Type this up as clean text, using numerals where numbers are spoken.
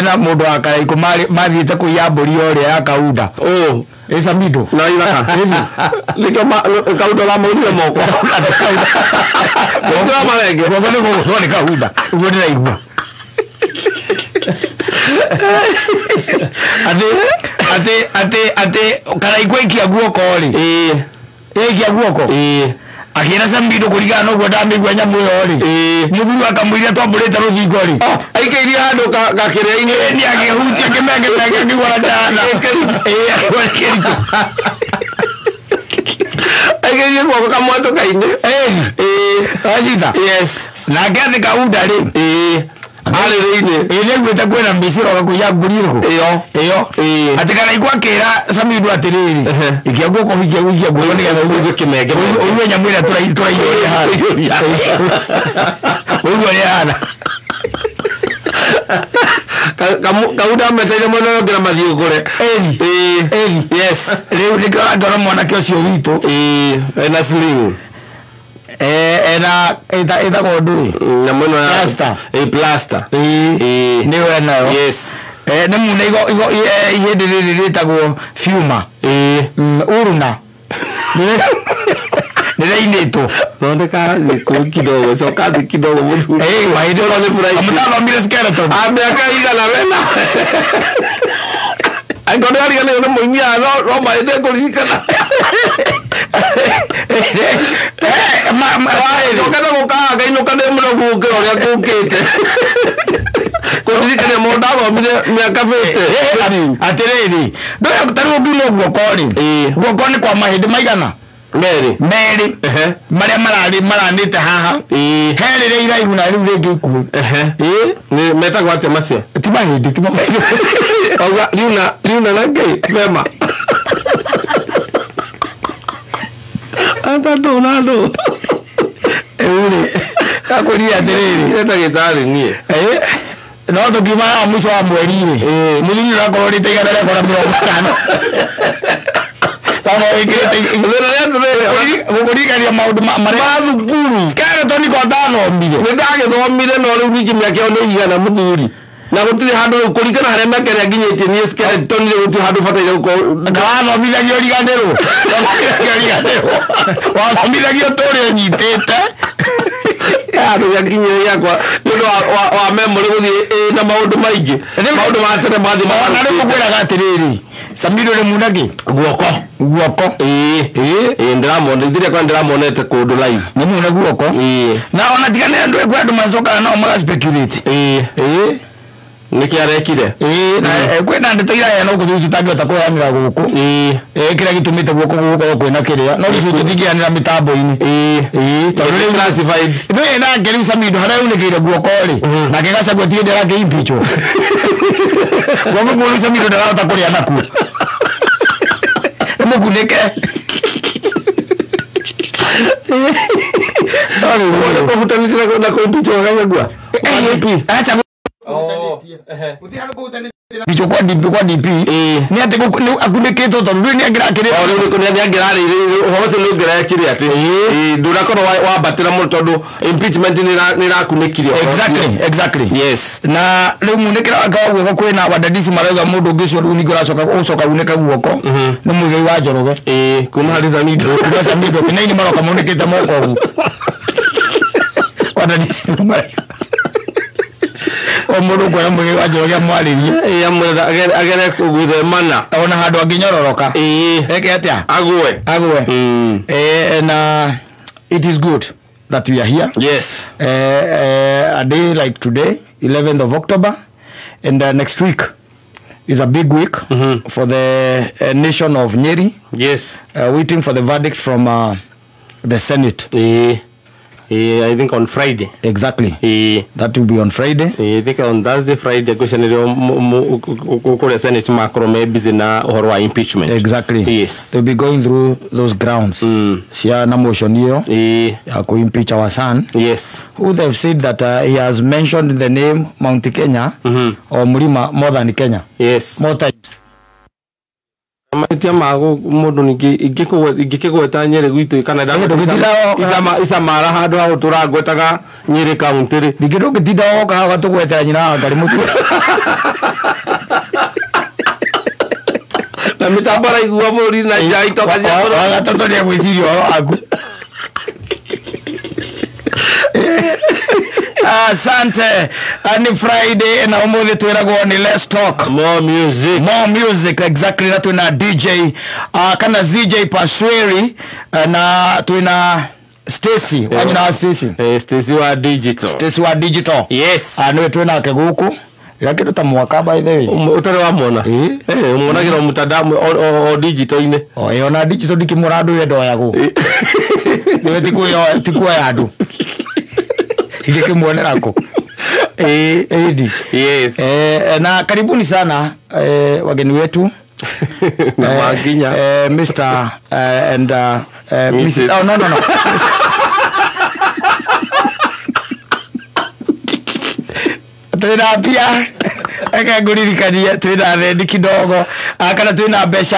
hena mundu akaraiko mathiite kuyamburi ore ya kaunda Samidoh na ira liko kaunda la mundu moko kwa malenge bobone ko ni kaunda ubone igwa ate karaiko ikia guoko ri ikia guoko akira Samidoh kurigana no gwa ndamigwa nyamu yo ri muthuru akamwira twamburite ruthingo ri aikeirie handu gakire-ini ni agihutia kimenge ni wadana aikeirie guoko kamwato kaine ajita yes na gathi kaunda ri Alirine ile gweta kwena misiro gakuya nguriro iyo atikana ikwakira Samidoh atiriri ikia guoko hikia guoko ni getha uwe kimenge uwe nyamwira turaiyoria hana uwe yana kaunda meteje mono ngira mathiugure yes leo nikora mwana kiocio wito ena sling ena godu na mono ya plaster ni wena yes ne muna igo ihediriritagwo fiuma uruna nireinito ndeka kidogo soka kidogo mtu waido ni furahi amtalo mire skeleton ameka igala wena angodo ari gale no munyia no maide kulikana tokana gukaga inukane muno guke oria gukite kulikane monda go miaka 50 atiriri ndoya tarugo guno guoko ni kwa mahindi maigana Meri maria maranite haha herire iraihu na riu ringi ku ni metagwo atia macio ti mahindi oga liuna na ngai fema anta donado kakuria atiriri eta gitari nie no tukima mwisho wa mweri mulini rakororite igana rĩa kora 50 Tamo ikirete ngurikaria maundu mathukuru skeleton ko ndathomire nindagithomire no riu wiki miaka ono igana muthuri na gutire handu kurikana haria makere nginyitie ni skeleton ni gutu handu fataire uko ndathomithagio riganiro wathomithagio turi nyitite ado yakinye yakwa ndio wa memory guthie na maundu maingi maundu ma tene mathi na riu kwira gatiriri Samidoh le munagi guoko ndire kwa ndiramonete kundu live ni muna guoko na ona tigane ndu ekwa ndu mazoka na ma speculate niki arekire na kwenda nditaira ya no kuthuti tagiota ko yamira guku kira gitumite guoko kwena kiria no risu tutigianira mitambo-ini tondũ classified no na ngeri Samidoh haria unigire guoko ri na kigacagwa tiende rake impicho guoko kwa Samidoh ndarahota kuria naku mukunike Ore kuhutanitira na kompicho wakagwa acha bicho kwa DP ni ati akuniketo tondu ni agirakire ore ni agirari hoose no girakire ati ndurakorwo wa batira mu tondu impeachment ni rakunikire exactly yes na riu munikira akawa guoko kwina wadadisi marauga mundu ngicio riu nigora ucoka uneka guoko ni muigai wa njoroge kuma hari Samidoh kinaini maroka munikite moko wadadisi marauga omurugo kwa muigai wa njoroge mwaririe ya mwenda agere kuguthe mana ona handu anginyororoka eke atia agwe and it is good that we are here. Yes. A day like today, 11th of October, and next week is a big week for the nation of Nyeri. Yes. Waiting for the verdict from the Senate. I think on Friday. Exactly. That will be on Friday. I think on Thursday, Friday, question the Senate macro may be na or impeachment. Exactly. Yes. They'll be going through those grounds. Share na motion hiyo. Ko impeach our son. Yes. Who they've said that he has mentioned the name Mount Kenya or Mlima more than Kenya. Yes. More times. Matia mago mundu ingikigweta Nyeri gwitu Canada isa mara handu ha turagwetaga Nyeri county ri ngindo gitinda oka ha gatugweta nyina ngari mutu Mitambara igua buri na jai toka cia. Wagatoto ni gwicirio aku. Asante. Ni Friday na umuthi twiragwo ni let's talk More music exactly. Na twina DJ kana ZJ Pasweri na twina Stacy wanyina Stacy Stacy wa digital yes niwe twina ke guku yakiru ta mwaka by the way utare wa mona umuonagira mutadamu o digital ine na digital dikimuradu yedo yago niwe tikuya andu ikimwonera ko edi yes na karibuni sana wageni wetu na waginya Mr and Mrs. Oh no Tuna pia aka guririkania tuna rendi kidogo kana tuna besha